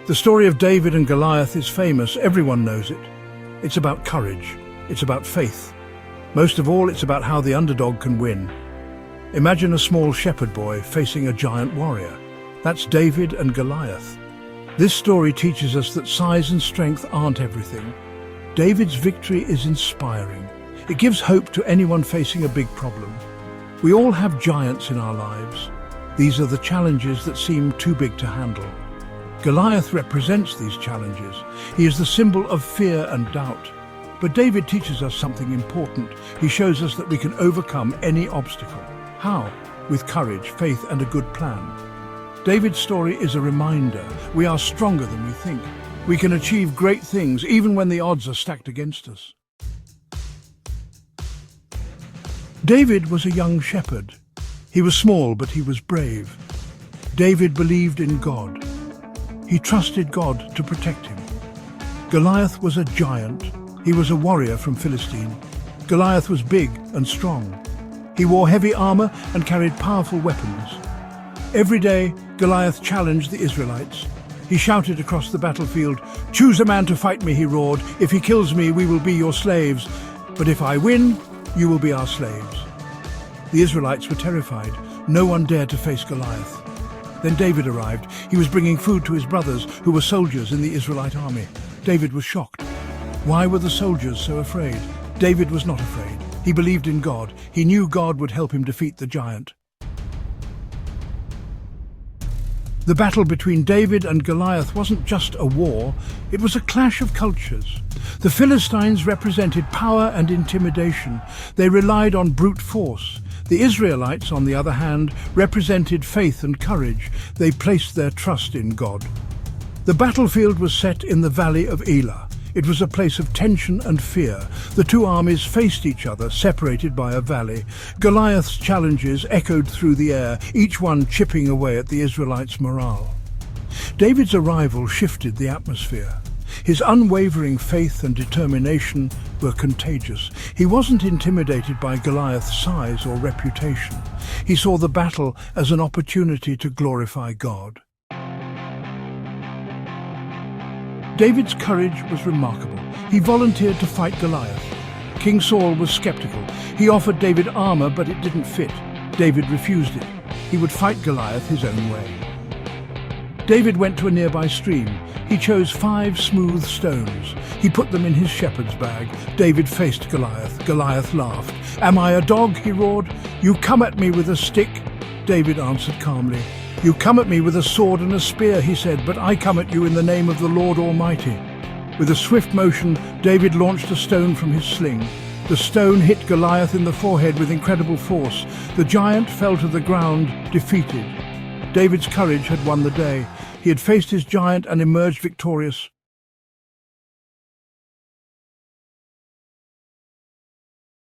The story of David and Goliath is famous, everyone knows it. It's about courage, it's about faith. Most of all, it's about how the underdog can win. Imagine a small shepherd boy facing a giant warrior. That's David and Goliath. This story teaches us that size and strength aren't everything. David's victory is inspiring. It gives hope to anyone facing a big problem. We all have giants in our lives. These are the challenges that seem too big to handle. Goliath represents these challenges. He is the symbol of fear and doubt. But David teaches us something important. He shows us that we can overcome any obstacle. How? With courage, faith, and a good plan. David's story is a reminder we are stronger than we think. We can achieve great things even when the odds are stacked against us. David was a young shepherd. He was small, but he was brave. David believed in God. He trusted God to protect him. Goliath was a giant. He was a warrior from Philistine. Goliath was big and strong. He wore heavy armor and carried powerful weapons. Every day, Goliath challenged the Israelites. He shouted across the battlefield, "Choose a man to fight me," he roared. "If he kills me, we will be your slaves. But if I win, you will be our slaves." The Israelites were terrified. No one dared to face Goliath. Then David arrived. He was bringing food to his brothers, who were soldiers in the Israelite army. David was shocked. Why were the soldiers so afraid? David was not afraid. He believed in God. He knew God would help him defeat the giant. The battle between David and Goliath wasn't just a war, it was a clash of cultures. The Philistines represented power and intimidation. They relied on brute force. The Israelites, on the other hand, represented faith and courage. They placed their trust in God. The battlefield was set in the valley of Elah. It was a place of tension and fear. The two armies faced each other, separated by a valley. Goliath's challenges echoed through the air, each one chipping away at the Israelites' morale. David's arrival shifted the atmosphere. His unwavering faith and determination were contagious. He wasn't intimidated by Goliath's size or reputation. He saw the battle as an opportunity to glorify God. David's courage was remarkable. He volunteered to fight Goliath. King Saul was skeptical. He offered David armor, but it didn't fit. David refused it. He would fight Goliath his own way. David went to a nearby stream. He chose 5 smooth stones. He put them in his shepherd's bag. David faced Goliath. Goliath laughed. "Am I a dog?" he roared. "You come at me with a stick." David answered calmly. "You come at me with a sword and a spear," he said, "but I come at you in the name of the Lord Almighty." With a swift motion, David launched a stone from his sling. The stone hit Goliath in the forehead with incredible force. The giant fell to the ground, defeated. David's courage had won the day. He had faced his giant and emerged victorious.